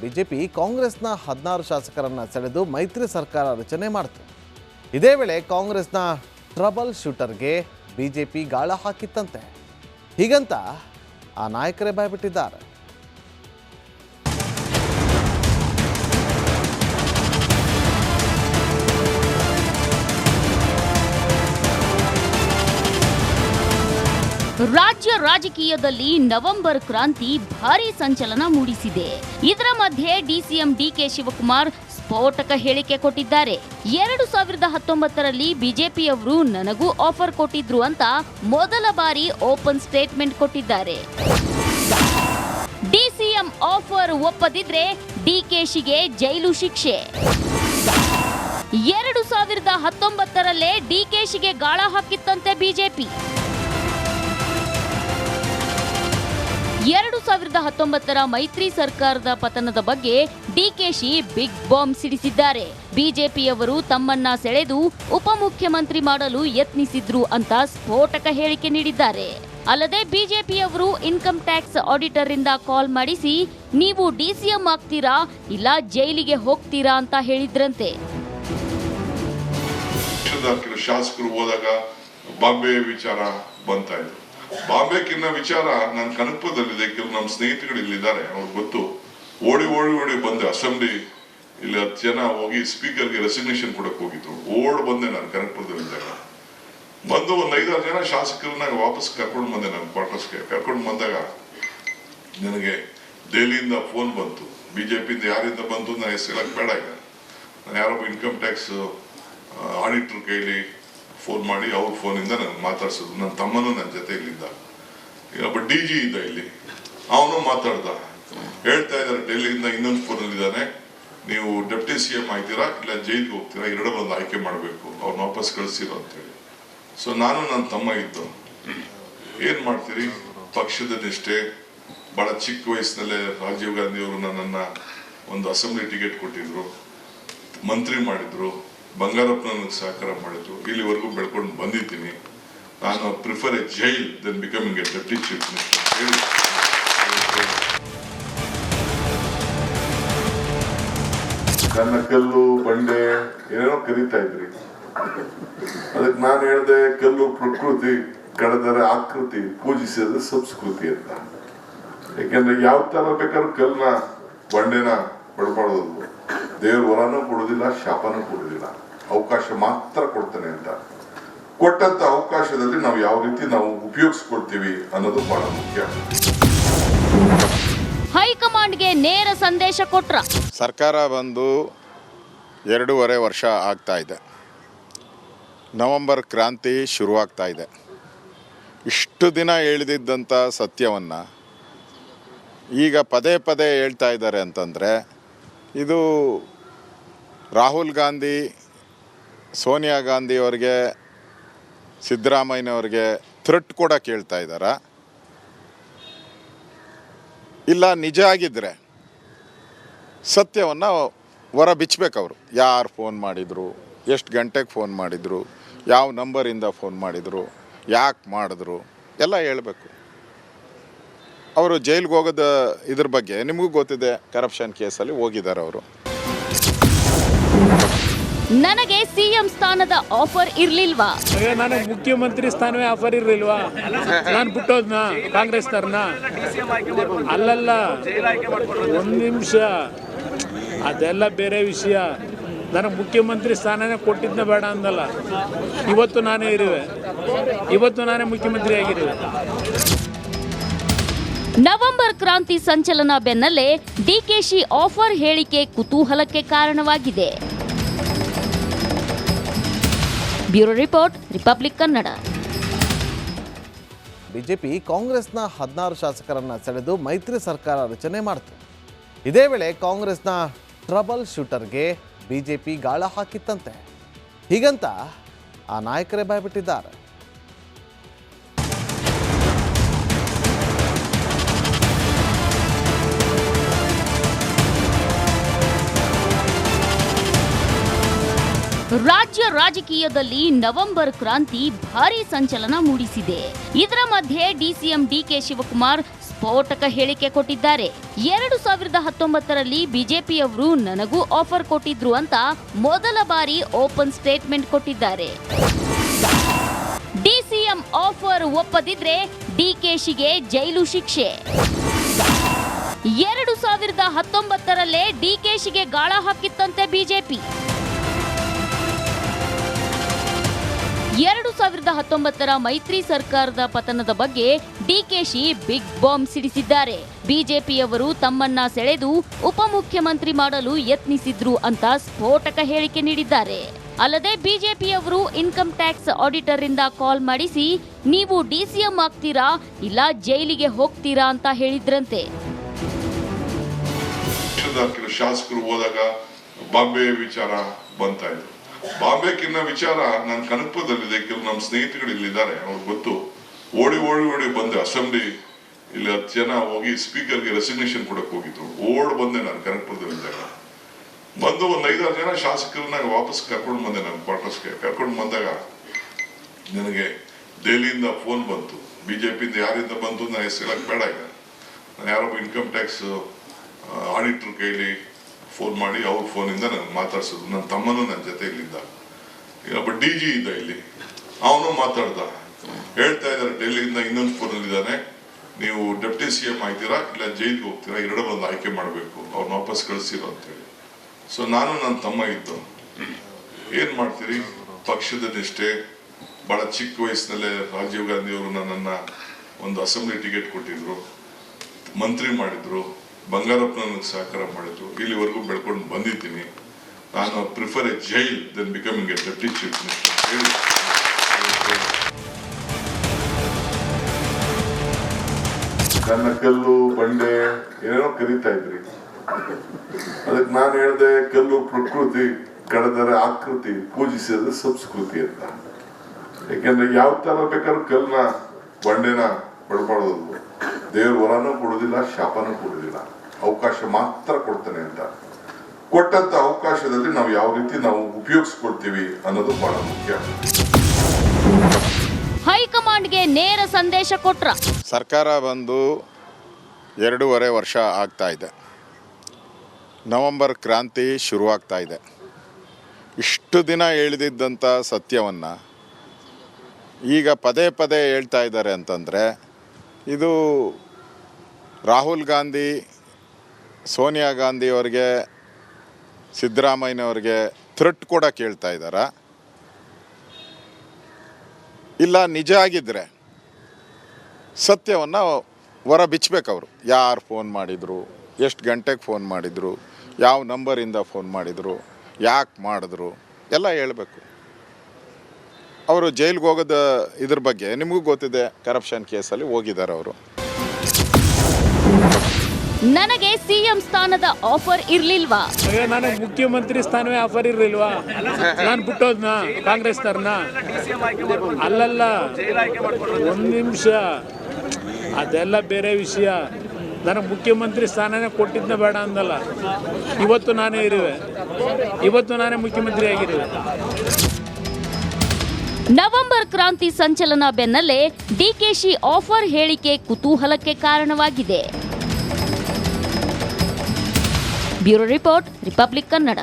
BJP ಕಾಂಗ್ರೆಸ್ನ 16 ಶಾಸಕರನ್ನು ಸೆಳೆದು ಮೈತ್ರಿ ಸರ್ಕಾರ ರಚನೆ ಮಾಡಿತು. ಇದೇ ವೇಳೆ ಕಾಂಗ್ರೆಸ್ನ ಟ್ರಬಲ್ ಶೂಟರ್ಗೆ ಬಿಜೆಪಿ ಗಾಳ ಹಾಕಿತ್ತಂತೆ. ಹೀಗಂತ ಆ ನಾಯಕರೇ ಬಾಯ್ಬಿಟ್ಟಿದ್ದಾರೆ. ರಾಜ್ಯ ರಾಜಕೀಯದಲ್ಲಿ ನವೆಂಬರ್ ಕ್ರಾಂತಿ ಭಾರೀ ಸಂಚಲನ ಮೂಡಿಸಿದೆ. ಇದರ ಮಧ್ಯೆ ಡಿಸಿಎಂ ಡಿಕೆ ಶಿವಕುಮಾರ್ ಸ್ಫೋಟಕ ಹೇಳಿಕೆ ಕೊಟ್ಟಿದ್ದಾರೆ. 2019ರಲ್ಲಿ ಬಿಜೆಪಿಯವರು ನನಗೂ ಆಫರ್ ಕೊಟ್ಟಿದ್ರು ಅಂತ ಮೊದಲ ಬಾರಿ ಓಪನ್ ಸ್ಟೇಟ್ಮೆಂಟ್ ಕೊಟ್ಟಿದ್ದಾರೆ. ಡಿಸಿಎಂ ಆಫರ್ ಒಪ್ಪದಿದ್ರೆ ಡಿಕೆಶಿಗೆ ಜೈಲು ಶಿಕ್ಷೆ. 2019ರಲ್ಲೇ ಡಿಕೆಶಿಗೆ ಗಾಳ ಹಾಕಿತ್ತಂತೆ ಬಿಜೆಪಿ. 2019ರ ಮೈತ್ರಿ ಸರ್ಕಾರದ ಪತನದ ಬಗ್ಗೆ ಡಿಕೆಶಿ ಬಿಗ್ ಬಾಂಬ್ ಸಿಡಿಸಿದ್ದಾರೆ. ಬಿಜೆಪಿಯವರು ತಮ್ಮನ್ನ ಸೆಳೆದು ಉಪಮುಖ್ಯಮಂತ್ರಿ ಮಾಡಲು ಯತ್ನಿಸಿದ್ರು ಅಂತ ಸ್ಫೋಟಕ ಹೇಳಿಕೆ ನೀಡಿದ್ದಾರೆ. ಅಲ್ಲದೆ ಬಿಜೆಪಿಯವರು ಇನ್ಕಮ್ ಟ್ಯಾಕ್ಸ್ ಆಡಿಟರ್ ಇಂದ ಕಾಲ್ ಮಾಡಿಸಿ ನೀವು ಡಿಸಿಎಂ ಆಗ್ತೀರಾ ಇಲ್ಲ ಜೈಲಿಗೆ ಹೋಗ್ತೀರಾ ಅಂತ ಹೇಳಿದ್ರಂತೆ. ಶಾಸಕರು ಹೋದಾಗ ಬಾಂಬೆ ವಿಚಾರ ಬಂತಾ ಇತ್ತು. ಬಾಂಬೆಕಿನ್ನ ವಿಚಾರ ನನ್ನ ಕನಕಪುರದಲ್ಲಿದೆ. ಕೆಲವು ನಮ್ಮ ಸ್ನೇಹಿತರು ಇಲ್ಲಿದ್ದಾರೆ, ಅವ್ರಿಗೆ ಗೊತ್ತು. ಓಡಿ ಬಂದೆ. ಅಸೆಂಬ್ಲಿ ಇಲ್ಲಿ 10 ಜನ ಹೋಗಿ ಸ್ಪೀಕರ್ಗೆ ರೆಸಿಗ್ನೇಷನ್ ಕೊಡಕ್ ಹೋಗಿದ್ರು. ಬಂದೆ ನಾನು ಕನಕಪುರದಲ್ಲಿದ್ದಾಗ. ಬಂದು ಒಂದು 5-6 ಜನ ಶಾಸಕರನ್ನ ವಾಪಸ್ ಕರ್ಕೊಂಡು ಬಂದೆ ನನ್ನ ಕ್ವಾರ್ಟರ್ಸ್ಗೆ. ಕರ್ಕೊಂಡು ಬಂದಾಗ ನನಗೆ ದೆಹಲಿಯಿಂದ ಫೋನ್ ಬಂತು. ಬಿಜೆಪಿಯಿಂದ ಯಾರಿಂದ ಬಂತು ನಾನು ಹೇಳಕ್ ಬೇಡ. ಈಗ ನಾನು ಯಾರೊಬ್ಬ ಇನ್ಕಮ್ ಟ್ಯಾಕ್ಸ್ ಆಡಿಟರ್ ಕೈಲಿ ಫೋನ್ ಮಾಡಿ ಅವ್ರ ಫೋನಿಂದ ನನಗೆ ಮಾತಾಡ್ಸೋದು. ನನ್ನ ತಮ್ಮನೂ ನನ್ನ ಜೊತೆ ಇಲ್ಲಿದ್ದ. ಒಬ್ಬ DG ಇದ್ದ ಇಲ್ಲಿ, ಅವನು ಮಾತಾಡ್ದ. ಹೇಳ್ತಾ ಇದ್ದಾರೆ ಡೆಲ್ಲಿಯಿಂದ ಇನ್ನೊಂದು ಫೋನಲ್ಲಿದ್ದಾನೆ, ನೀವು ಡೆಪ್ಟಿ CM ಆಯ್ತೀರಾ ಇಲ್ಲ ಜೈಲ್ಗೆ ಹೋಗ್ತೀರಾ, ಎರಡರೊಂದು ಆಯ್ಕೆ ಮಾಡಬೇಕು, ಅವ್ರನ್ನ ವಾಪಸ್ ಕಳಿಸಿರೋ ಅಂತೇಳಿ. ಸೊ ನಾನು ನನ್ನ ತಮ್ಮ ಇದ್ದು ಏನ್ ಮಾಡ್ತೀರಿ, ಪಕ್ಷದ ನಿಷ್ಠೆ. ಬಹಳ ಚಿಕ್ಕ ವಯಸ್ಸಿನಲ್ಲೇ ರಾಜೀವ್ ಗಾಂಧಿ ಅವರು ನನ್ನನ್ನ ಒಂದು ಅಸೆಂಬ್ಲಿ ಟಿಕೆಟ್ ಕೊಟ್ಟಿದ್ರು, ಮಂತ್ರಿ ಮಾಡಿದ್ರು, ಬಂಗಾರಪ್ಪ ನನಗೆ ಸಹಕಾರ ಮಾಡಿದ್ರು. ಇಲ್ಲಿವರೆಗೂ ಬೆಳ್ಕೊಂಡು ಬಂದಿದ್ದೀನಿ. ನಾನು prefer a jail than becoming a deputy chief minister ಹೇಳಿ. ನನ್ನ ಕಲ್ಲು ಬಂಡೆ ಏನೇನೋ ಕರೀತಾ ಇದ್ರಿ. ಅದಕ್ಕೆ ನಾನು ಹೇಳ್ದೆ, ಕಲ್ಲು ಪ್ರಕೃತಿ, ಕಳೆದರೆ ಆಕೃತಿ, ಪೂಜಿಸಿದ್ರೆ ಸಂಸ್ಕೃತಿ ಅಂತ. ಯಾಕೆಂದ್ರೆ ಯಾವ ತರ ಬೇಕಾದ್ರೂ ಕಲ್ಲನ್ನ ಬಂಡೆನ ಬಡಬಾಡೋದು. ದೇವ್ರ ವರನೂ ಕೊಡೋದಿಲ್ಲ, ಶಾಪನೂ ಕೊಡೋದಿಲ್ಲ, ಅವಕಾಶ ಮಾತ್ರ ಕೊಡ್ತಾನೆ ಅಂತ. ಕೊಟ್ಟಂತ ಅವಕಾಶದಲ್ಲಿ ನಾವು ಯಾವ ರೀತಿ ನಾವು ಉಪಯೋಗಿಸ್ಕೊಳ್ತೀವಿ ಅನ್ನೋದು ಬಹಳ ಮುಖ್ಯ. ಹೈಕಮಾಂಡ್ಗೆ ನೇರ ಸಂದೇಶ ಕೊಟ್ರ. ಸರ್ಕಾರ ಬಂದು 2.5 ವರ್ಷ ಆಗ್ತಾ ಇದೆ. ನವೆಂಬರ್ ಕ್ರಾಂತಿ ಶುರುವಾಗ್ತಾ ಇದೆ. ಇಷ್ಟು ದಿನ ಹೇಳಿದ್ದಂಥ ಸತ್ಯವನ್ನು ಈಗ ಪದೇ ಪದೇ ಹೇಳ್ತಾ ಇದ್ದಾರೆ ಅಂತಂದರೆ ಇದು ರಾಹುಲ್ ಗಾಂಧಿ, ಸೋನಿಯಾ ಗಾಂಧಿ ಅವರಿಗೆ, ಸಿದ್ದರಾಮಯ್ಯನವ್ರಿಗೆ ಥ್ರೆಟ್ ಕೊಡೋಕೆ ಹೇಳ್ತಾ ಇದ್ದಾರಾ, ಇಲ್ಲ ನಿಜ ಆಗಿದ್ದರೆ ಸತ್ಯವನ್ನು ಹೊರ ಬಿಚ್ಚಬೇಕು. ಅವರು ಯಾರು ಫೋನ್ ಮಾಡಿದರು, ಎಷ್ಟು ಗಂಟೆಗೆ ಫೋನ್ ಮಾಡಿದರು, ಯಾವ ನಂಬರಿಂದ ಫೋನ್ ಮಾಡಿದರು, ಯಾಕೆ ಮಾಡಿದ್ರು ಎಲ್ಲ ಹೇಳಬೇಕು. ಅವರು ಜೈಲಿಗೆ ಹೋಗೋದ ಇದ್ರ ಬಗ್ಗೆ ನಿಮಗೂ ಗೊತ್ತಿದೆ. ಕರಪ್ಷನ್ ಕೇಸಲ್ಲಿ ಹೋಗಿದ್ದಾರೆ ಅವರು. ನನಗೆ CM ಸ್ಥಾನದ ಆಫರ್ ಇರ್ಲಿಲ್ವಾ? ನನಗೆ ಮುಖ್ಯಮಂತ್ರಿ ಸ್ಥಾನವೇ ಆಫರ್ ಇರ್ಲಿಲ್ವಾ? ನಾನು ಬಿಟ್ಟೋದ್ನ ಕಾಂಗ್ರೆಸ್ನವ್ರನ್ನ? ಅಲ್ಲಲ್ಲ, ಒಂದು ನಿಮಿಷ, ಅದೆಲ್ಲ ಬೇರೆ ವಿಷಯ. ನನಗೆ ಮುಖ್ಯಮಂತ್ರಿ ಸ್ಥಾನನೇ ಕೊಟ್ಟಿದ್ನ ಬೇಡ ಅಂದಲ್ಲ. ಇವತ್ತು ನಾನೇ ಇರುವೆ, ಇವತ್ತು ನಾನೇ ಮುಖ್ಯಮಂತ್ರಿ ಆಗಿರುವೆ. ನವೆಂಬರ್ ಕ್ರಾಂತಿ ಸಂಚಲನ ಬೆನ್ನಲ್ಲೇ ಡಿಕೆಶಿ ಆಫರ್ ಹೇಳಿಕೆ ಕುತೂಹಲಕ್ಕೆ ಕಾರಣವಾಗಿದೆ. Bureau report, republic Kannada. BJP ಕಾಂಗ್ರೆಸ್ನ 16 ಶಾಸಕರನ್ನು ಸೆಳೆದು ಮೈತ್ರಿ ಸರ್ಕಾರ ರಚನೆ ಮಾಡಿತು. ಇದೇ ವೇಳೆ ಕಾಂಗ್ರೆಸ್ನ ಟ್ರಬಲ್ ಶೂಟರ್ಗೆ ಬಿಜೆಪಿ ಗಾಳ ಹಾಕಿತ್ತಂತೆ. ಹೀಗಂತ ಆ ನಾಯಕರೇ ಬಾಯ್ಬಿಟ್ಟಿದ್ದಾರೆ. ರಾಜ್ಯ ರಾಜಕೀಯದಲ್ಲಿ ನವೆಂಬರ್ ಕ್ರಾಂತಿ ಭಾರೀ ಸಂಚಲನ ಮೂಡಿಸಿದೆ. ಇದರ ಮಧ್ಯೆ ಡಿಸಿಎಂ ಡಿಕೆ ಶಿವಕುಮಾರ್ ಸ್ಫೋಟಕ ಹೇಳಿಕೆ ಕೊಟ್ಟಿದ್ದಾರೆ. 2019ರಲ್ಲಿ ಬಿಜೆಪಿಯವರು ನನಗೂ ಆಫರ್ ಕೊಟ್ಟಿದ್ರು ಅಂತ ಮೊದಲ ಬಾರಿ ಓಪನ್ ಸ್ಟೇಟ್ಮೆಂಟ್ ಕೊಟ್ಟಿದ್ದಾರೆ. ಡಿಸಿಎಂ ಆಫರ್ ಒಪ್ಪದಿದ್ರೆ ಡಿಕೆಶಿಗೆ ಜೈಲು ಶಿಕ್ಷೆ. 2019ರಲ್ಲೇ ಡಿಕೆಶಿಗೆ ಗಾಳ ಹಾಕಿತ್ತಂತೆ ಬಿಜೆಪಿ. 2019ರ ಮೈತ್ರಿ ಸರ್ಕಾರದ ಪತನದ ಬಗ್ಗೆ ಡಿಕೆಶಿ ಬಿಗ್ ಬಾಂಬ್ ಸಿಡಿಸಿದ್ದಾರೆ. ಬಿಜೆಪಿಯವರು ತಮ್ಮನ್ನ ಸೆಳೆದು ಉಪಮುಖ್ಯಮಂತ್ರಿ ಮಾಡಲು ಯತ್ನಿಸಿದ್ರು ಅಂತ ಸ್ಫೋಟಕ ಹೇಳಿಕೆ ನೀಡಿದ್ದಾರೆ. ಅಲ್ಲದೆ ಬಿಜೆಪಿಯವರು ಇನ್ಕಮ್ ಟ್ಯಾಕ್ಸ್ ಆಡಿಟರ್ ಇಂದ ಕಾಲ್ ಮಾಡಿಸಿ ನೀವು ಡಿಸಿಎಂ ಆಗ್ತೀರಾ ಇಲ್ಲ ಜೈಲಿಗೆ ಹೋಗ್ತೀರಾ ಅಂತ ಹೇಳಿದ್ರಂತೆ. ಶಾಸಕರು ಹೋದಾಗ ಬಾಂಬೆ ವಿಚಾರ ಬಂತಾ ಇತ್ತು. ಬಾಂಬೆಕಿನ್ನ ವಿಚಾರ ನನ್ನ ಕನಕಪುರದಲ್ಲಿದೆ. ಕೆಲವು ನಮ್ಮ ಸ್ನೇಹಿತರು ಇಲ್ಲಿದ್ದಾರೆ, ಅವ್ರಿಗೆ ಗೊತ್ತು. ಓಡಿ ಬಂದೆ. ಅಸೆಂಬ್ಲಿ ಇಲ್ಲಿ 10 ಜನ ಹೋಗಿ ಸ್ಪೀಕರ್ಗೆ ರೆಸಿಗ್ನೇಷನ್ ಕೊಡಕ್ ಹೋಗಿದ್ರು. ಬಂದೆ ನಾನು ಕನಕಪುರದಲ್ಲಿದ್ದಾಗ. ಬಂದು ಒಂದು 5-6 ಜನ ಶಾಸಕರನ್ನ ವಾಪಸ್ ಕರ್ಕೊಂಡು ಬಂದೆ ನನ್ನ ಕ್ವಾರ್ಟರ್ಸ್ಗೆ. ಕರ್ಕೊಂಡು ಬಂದಾಗ ನನಗೆ ದೆಹಲಿಯಿಂದ ಫೋನ್ ಬಂತು. ಬಿಜೆಪಿಯಿಂದ ಯಾರಿಂದ ಬಂತು ನಾನು ಹೇಳಕ್ ಬೇಡ. ಈಗ ನಾನು ಯಾರೊಬ್ಬ ಇನ್ಕಮ್ ಟ್ಯಾಕ್ಸ್ ಆಡಿಟರ್ ಕೈಲಿ ಫೋನ್ ಮಾಡಿ ಅವ್ರ ಫೋನಿಂದ ನನಗೆ ಮಾತಾಡ್ಸೋದು. ನನ್ನ ತಮ್ಮನೂ ನನ್ನ ಜೊತೆ ಇಲ್ಲಿದ್ದ. ಒಬ್ಬ DG ಇದ್ದ ಇಲ್ಲಿ, ಅವನು ಮಾತಾಡ್ದ. ಹೇಳ್ತಾ ಇದ್ದಾರೆ ಡೆಲ್ಲಿಯಿಂದ ಇನ್ನೊಂದು ಫೋನಲ್ಲಿದ್ದಾನೆ, ನೀವು ಡೆಪ್ಟಿ CM ಆಯ್ತೀರಾ ಇಲ್ಲ ಜೈಲಿಗೆ ಹೋಗ್ತೀರಾ, ಎರಡನ್ನೊಂದು ಆಯ್ಕೆ ಮಾಡಬೇಕು, ಅವ್ರನ್ನ ವಾಪಸ್ ಕಳಿಸಿರೋ ಅಂತೇಳಿ. ಸೊ ನಾನು ನನ್ನ ತಮ್ಮ ಇದ್ದು ಏನ್ ಮಾಡ್ತೀರಿ, ಪಕ್ಷದ ನಿಷ್ಠೆ. ಬಹಳ ಚಿಕ್ಕ ವಯಸ್ಸಿನಲ್ಲೇ ರಾಜೀವ್ ಗಾಂಧಿ ಅವರು ನನ್ನನ್ನ ಒಂದು ಅಸೆಂಬ್ಲಿ ಟಿಕೆಟ್ ಕೊಟ್ಟಿದ್ರು, ಮಂತ್ರಿ ಮಾಡಿದ್ರು, ಬಂಗಾರಪ್ಪ ನನಗೆ ಸಹಕಾರ ಮಾಡಿದ್ರು. ಇಲ್ಲಿವರೆಗೂ ಬೆಳ್ಕೊಂಡು ಬಂದಿದ್ದೀನಿ. ನಾನು prefer a jail than becoming a deputy chief minister ಹೇಳಿ. ನನ್ನ ಕಲ್ಲು ಬಂಡೆ ಏನೇನೋ ಕರೀತಾ ಇದ್ರಿ. ಅದಕ್ಕೆ ನಾನು ಹೇಳ್ದೆ, ಕಲ್ಲು ಪ್ರಕೃತಿ, ಕಳೆದರೆ ಆಕೃತಿ, ಪೂಜಿಸಿದ್ರೆ ಸಂಸ್ಕೃತಿ ಅಂತ. ಯಾಕೆಂದ್ರೆ ಯಾವ ತರ ಬೇಕಾದ್ರೂ ಕಲ್ಲನ್ನ ಬಂಡೆನ ಬಡಬಾಡೋದು. ದೇವ್ರ ವರನೂ ಕೊಡೋದಿಲ್ಲ, ಶಾಪನೂ ಕೊಡೋದಿಲ್ಲ, ಅವಕಾಶ ಮಾತ್ರ ಕೊಡ್ತಾನೆ ಅಂತ. ಕೊಟ್ಟಂತ ಅವಕಾಶದಲ್ಲಿ ನಾವು ಯಾವ ರೀತಿ ನಾವು ಉಪಯೋಗಿಸ್ಕೊಳ್ತೀವಿ ಅನ್ನೋದು ಬಹಳ ಮುಖ್ಯ. ಹೈಕಮಾಂಡ್ಗೆ ನೇರ ಸಂದೇಶ ಕೊಟ್ರ. ಸರ್ಕಾರ ಬಂದು 2.5 ವರ್ಷ ಆಗ್ತಾ ಇದೆ. ನವೆಂಬರ್ ಕ್ರಾಂತಿ ಶುರುವಾಗ್ತಾ ಇದೆ. ಇಷ್ಟು ದಿನ ಹೇಳಿದ್ದಂಥ ಸತ್ಯವನ್ನು ಈಗ ಪದೇ ಪದೇ ಹೇಳ್ತಾ ಇದ್ದಾರೆ ಅಂತಂದರೆ ಇದು ರಾಹುಲ್ ಗಾಂಧಿ, ಸೋನಿಯಾ ಗಾಂಧಿ ಅವರಿಗೆ, ಸಿದ್ದರಾಮಯ್ಯನವ್ರಿಗೆ ಥ್ರೆಟ್ ಕೊಡೋಕೆ ಹೇಳ್ತಾ ಇದ್ದಾರಾ, ಇಲ್ಲ ನಿಜ ಆಗಿದ್ದರೆ ಸತ್ಯವನ್ನು ಹೊರ ಬಿಚ್ಚಬೇಕವರು. ಯಾರು ಫೋನ್ ಮಾಡಿದರು, ಎಷ್ಟು ಗಂಟೆಗೆ ಫೋನ್ ಮಾಡಿದರು, ಯಾವ ನಂಬರಿಂದ ಫೋನ್ ಮಾಡಿದರು, ಯಾಕೆ ಮಾಡಿದ್ರು ಎಲ್ಲ ಹೇಳಬೇಕು. ಅವರು ಜೈಲಿಗೆ ಹೋಗೋದು ಇದ್ರ ಬಗ್ಗೆ ನಿಮಗೂ ಗೊತ್ತಿದೆ. ಕರಪ್ಷನ್ ಕೇಸಲ್ಲಿ ಹೋಗಿದ್ದಾರೆ ಅವರು. ನನಗೆ CM ಸ್ಥಾನದ ಆಫರ್ ಇರ್ಲಿಲ್ವಾ? ನನಗೆ ಮುಖ್ಯಮಂತ್ರಿ ಸ್ಥಾನವೇ ಆಫರ್ ಇರ್ಲಿಲ್ವಾ? ನಾನು ಬಿಟ್ಟೋದ್ನ ಕಾಂಗ್ರೆಸ್ನವ್ರನ್ನ? ಅಲ್ಲಲ್ಲ, ಒಂದು ನಿಮಿಷ, ಅದೆಲ್ಲ ಬೇರೆ ವಿಷಯ. ನನಗೆ ಮುಖ್ಯಮಂತ್ರಿ ಸ್ಥಾನನೇ ಕೊಟ್ಟಿದ್ನ ಬೇಡ ಅಂದಲ್ಲ. ಇವತ್ತು ನಾನೇ ಇರುವೆ, ಇವತ್ತು ನಾನೇ ಮುಖ್ಯಮಂತ್ರಿ ಆಗಿರುವೆ. ನವೆಂಬರ್ ಕ್ರಾಂತಿ ಸಂಚಲನ ಬೆನ್ನಲ್ಲೇ ಡಿಕೆಶಿ ಆಫರ್ ಹೇಳಿಕೆ ಕುತೂಹಲಕ್ಕೆ ಕಾರಣವಾಗಿದೆ. Bureau report, republic Kannada.